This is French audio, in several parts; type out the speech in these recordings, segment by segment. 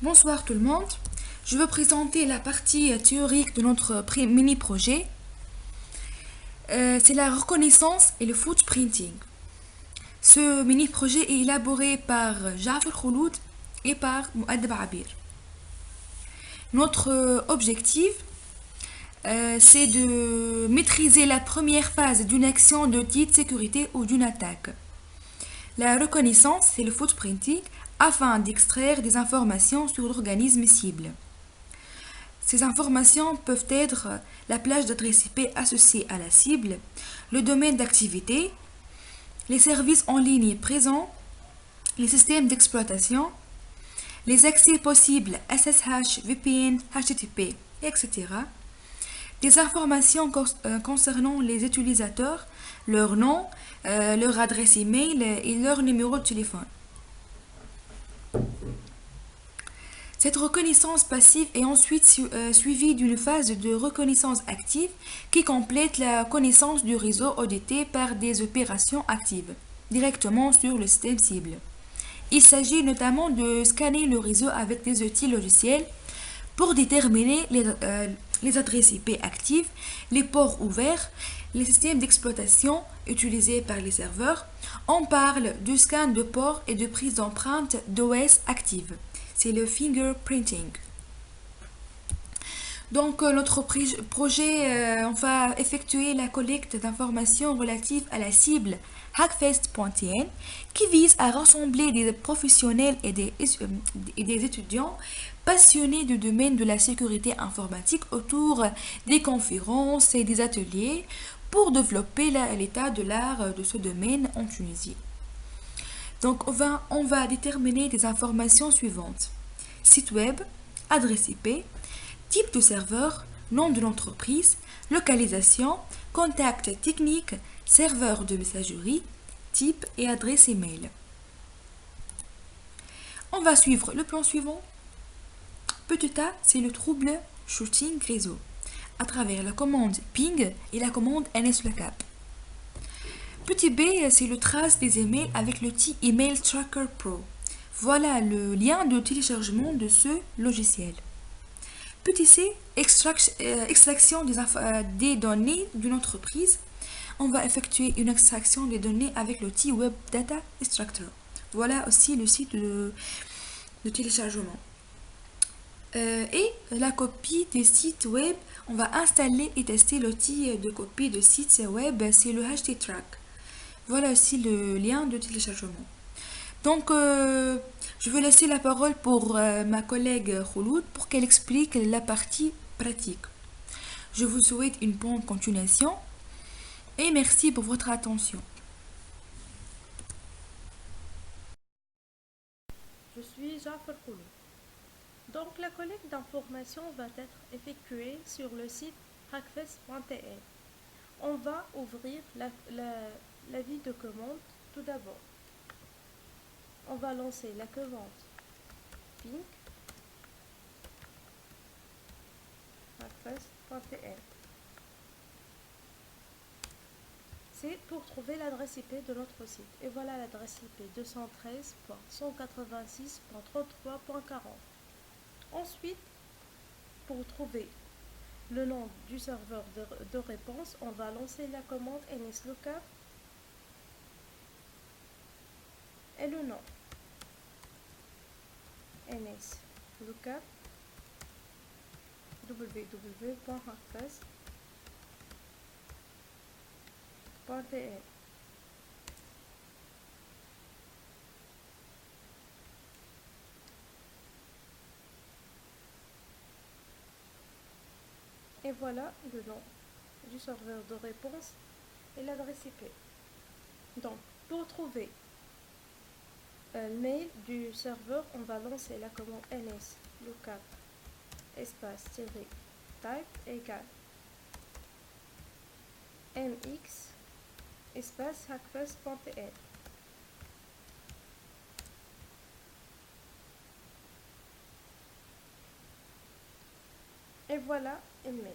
Bonsoir tout le monde. Je veux présenter la partie théorique de notre mini-projet. C'est la reconnaissance et le footprinting. Ce mini-projet est élaboré par Jafar Khouloud et par Mouadab Abir. Notre objectif, c'est de maîtriser la première phase d'une action de type sécurité ou d'une attaque. La reconnaissance, c'est le footprinting, afin d'extraire des informations sur l'organisme cible. Ces informations peuvent être la plage d'adresse IP associée à la cible, le domaine d'activité, les services en ligne présents, les systèmes d'exploitation, les accès possibles SSH, VPN, HTTP, etc. Des informations concernant les utilisateurs, leur nom, leur adresse email et leur numéro de téléphone. Cette reconnaissance passive est ensuite suivie d'une phase de reconnaissance active qui complète la connaissance du réseau audité par des opérations actives, directement sur le système cible. Il s'agit notamment de scanner le réseau avec des outils logiciels pour déterminer les adresses IP actives, les ports ouverts, les systèmes d'exploitation utilisés par les serveurs. On parle du scan de ports et de prise d'empreintes d'OS actives. C'est le fingerprinting. Donc, notre projet, on va effectuer la collecte d'informations relatives à la cible hackfest.tn qui vise à rassembler des professionnels et des étudiants passionnés du domaine de la sécurité informatique autour des conférences et des ateliers pour développer l'état de l'art de ce domaine en Tunisie. Donc, on va déterminer des informations suivantes. Site web, adresse IP, type de serveur, nom de l'entreprise, localisation, contact technique, serveur de messagerie, type et adresse email. On va suivre le plan suivant. Petit a, c'est le trouble shooting réseau à travers la commande ping et la commande nslookup. Petit b, c'est le trace des emails avec l'outil Email Tracker Pro. Voilà le lien de téléchargement de ce logiciel. Petit c, extraction des données d'une entreprise. On va effectuer une extraction des données avec l'outil Web Data Extractor. Voilà aussi le site de téléchargement. Et la copie des sites web, on va installer et tester l'outil de copie de sites web, c'est le HTTrack. Voilà aussi le lien de téléchargement. Donc, je vais laisser la parole pour ma collègue Khouloud pour qu'elle explique la partie pratique. Je vous souhaite une bonne continuation et merci pour votre attention. Je suis Jafar Khouloud. Donc la collecte d'informations va être effectuée sur le site hackfest.tn. On va ouvrir la vie de commande tout d'abord. On va lancer la commande ping hackfest.tn. C'est pour trouver l'adresse IP de notre site. Et voilà l'adresse IP 213.186.33.40. Ensuite, pour trouver le nom du serveur de réponse, on va lancer la commande nslookup et le nom nslookup www.hackfest.tn. Et voilà le nom du serveur de réponse et l'adresse IP. Donc, pour trouver le mail du serveur, on va lancer la commande nslookup espace type égale mx espace hackfest.tn. Et voilà un mail.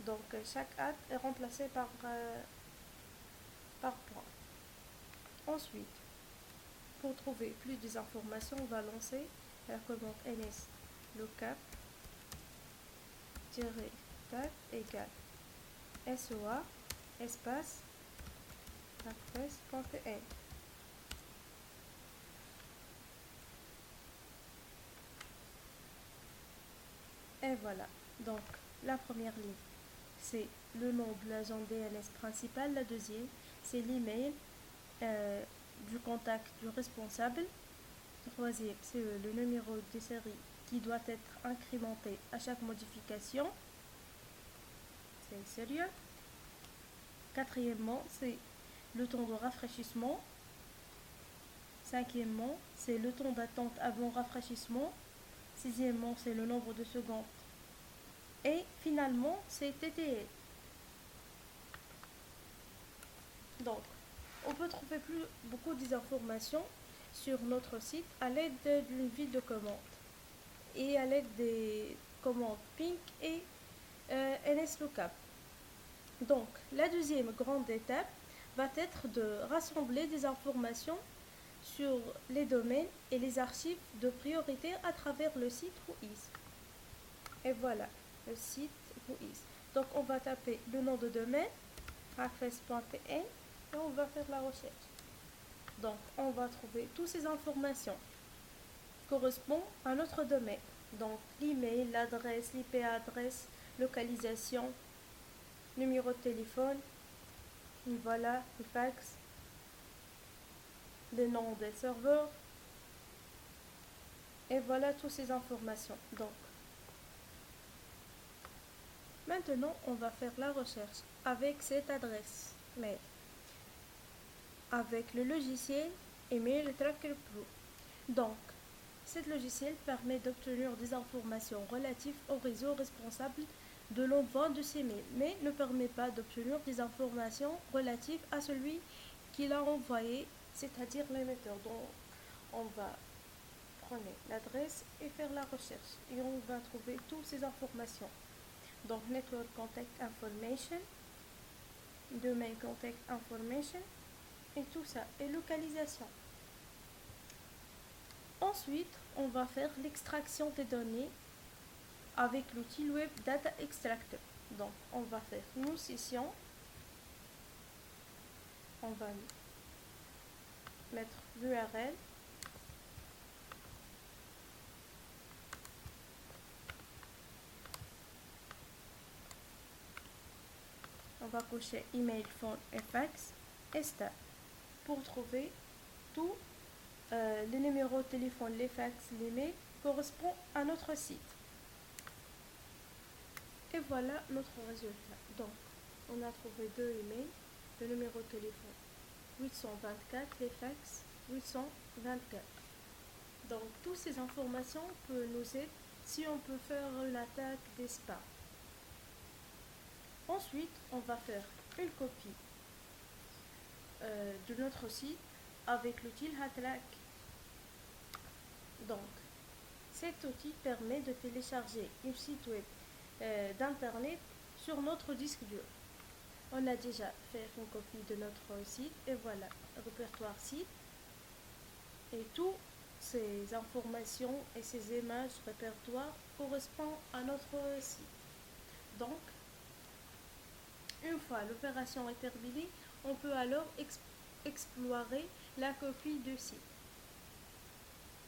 Donc chaque ad est remplacé par point. Ensuite, pour trouver plus d'informations, on va lancer la commande ls lookup -4 égale SOA espace hackfest.n. Et voilà, donc la première ligne, c'est le nom de l'agent DNS principal. La deuxième, c'est l'email du contact du responsable. Troisième, c'est le numéro de série qui doit être incrémenté à chaque modification. C'est sérieux. Quatrièmement, c'est le temps de rafraîchissement. Cinquièmement, c'est le temps d'attente avant rafraîchissement. Sixièmement, c'est le nombre de secondes. Et finalement, c'est TTL. Donc, on peut trouver beaucoup d'informations sur notre site à l'aide d'une ville de commande et à l'aide des commandes ping et lslookup. Donc, la deuxième grande étape va être de rassembler des informations sur les domaines et les archives de priorité à travers le site Whois. Et voilà, le site Whois. Donc, on va taper le nom de domaine, hackfest.n, et on va faire la recherche. Donc, on va trouver toutes ces informations correspondent à notre domaine. Donc, l'email, l'adresse, l'IP adresse, localisation, numéro de téléphone, voilà, le fax, le nom des serveurs, et voilà toutes ces informations. Donc, maintenant, on va faire la recherche avec cette adresse mail, avec le logiciel Email Tracker Pro. Donc, ce logiciel permet d'obtenir des informations relatives au réseau responsable de l'envoi de ces mails, mais ne permet pas d'obtenir des informations relatives à celui qui l'a envoyé, c'est-à-dire l'émetteur. Donc, on va prendre l'adresse et faire la recherche, et on va trouver toutes ces informations. Donc, Network Contact Information, Domain Contact Information, et tout ça, et localisation. Ensuite, on va faire l'extraction des données avec l'outil Web Data Extractor. Donc, on va faire New Session. On va mettre l'URL. On va cocher Email, Phone et Fax et Start pour trouver tous les numéros de téléphone, les fax, les mails correspondent à notre site. Et voilà notre résultat. Donc, on a trouvé deux emails, le numéro de téléphone 824, les fax 824. Donc, toutes ces informations peuvent nous aider si on peut faire une attaque des spams. Ensuite, on va faire une copie de notre site avec l'outil Hatlack. Donc, cet outil permet de télécharger un site web d'internet sur notre disque dur. On a déjà fait une copie de notre site et voilà, répertoire site. Et toutes ces informations et ces images répertoires correspondent à notre site. Donc, une fois l'opération est terminée, on peut alors explorer la copie du site.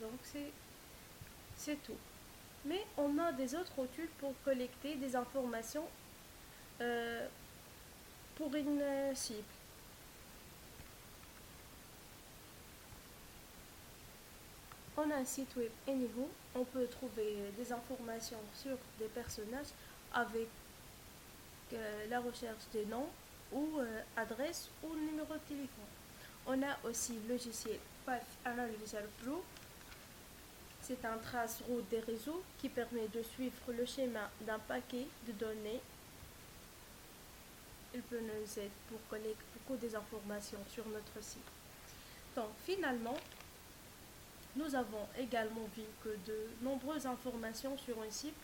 Donc, c'est tout. Mais on a des autres outils pour collecter des informations pour une cible. On a un site web Anyhow, on peut trouver des informations sur des personnages avec la recherche des noms ou adresse ou numéro de téléphone. On a aussi le logiciel Path Analyzer Pro. C'est un trace route des réseaux qui permet de suivre le schéma d'un paquet de données. Il peut nous aider pour collecter beaucoup d'informations sur notre site. Donc finalement, nous avons également vu que de nombreuses informations sur un site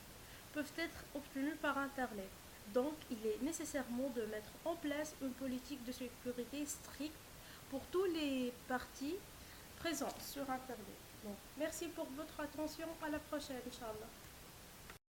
peuvent être obtenues par Internet. Donc, il est nécessairement de mettre en place une politique de sécurité stricte pour tous les parties présentes sur Internet. Merci pour votre attention. À la prochaine, Inch'Allah.